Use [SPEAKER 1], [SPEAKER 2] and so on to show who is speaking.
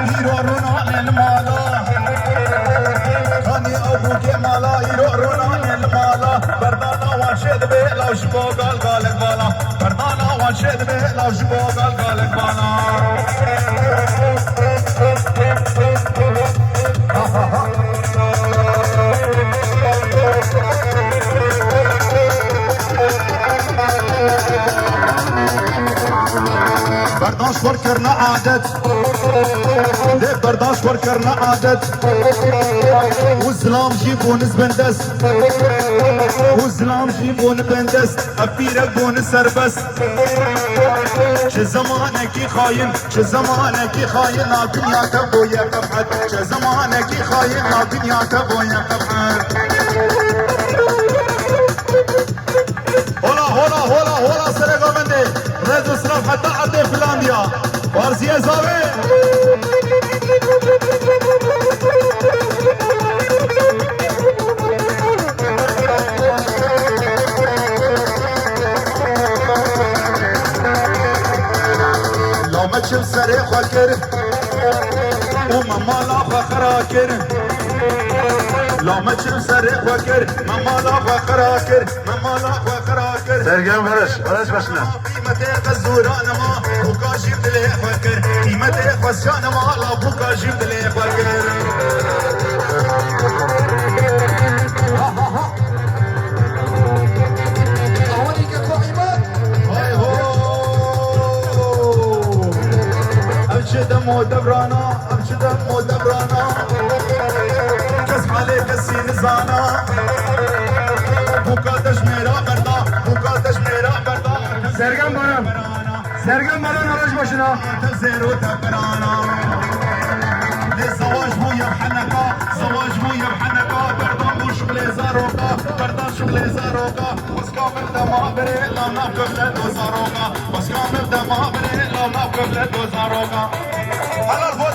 [SPEAKER 1] يرورونا للمالا هاني ابوك مالا يرورونا للمالا بردانا وانشد بي لو شبو قال قالك بالا بردانا وانشد بي لو شبو قال قالك بالا برداشت ور کرنا عادت ده برداشت ور کرنا عادت وزلام جيبون زبندس وزلام جيبون بندس ابيرك بون سربس چه زمانکی خاين چه زمانکی خاين دنیا تبو یا قبحت چه زمانکی خاين دنیا تبو یا قبحت هولا سرقا منده رزو صرف حتى عدي فنلندا وارزية زاوي لو ما تشوف سريع خاكر وماما لا فخراكر لو ما تشوف سريع خاكر ماما لا فخراكر ماما لا فخراكر
[SPEAKER 2] Sergen Barış başına.
[SPEAKER 1] قيمتي غزوران ما بوكا جيب لي فكر قيمتي غزان ما لا بوكا جيب لي فكر اوليك قائمة هاي هو ابشد مودبرانا ابشد مودبرانا كسب عليك السين زانا بوكا تشميرا بردا بوكا تشميرا بردا
[SPEAKER 2] Sergen Baran. Sergen Baran araç başına.
[SPEAKER 1] زيرو تبرانا الزواج مو يبحنكا زواج مو يبحنكا بردان مو شغلي زاروكا بردان شغلي زاروكا بس كامل دما بري لا نافك لدو زاروكا بس كامل دما بري لا نافك لدو زاروكا على الفوت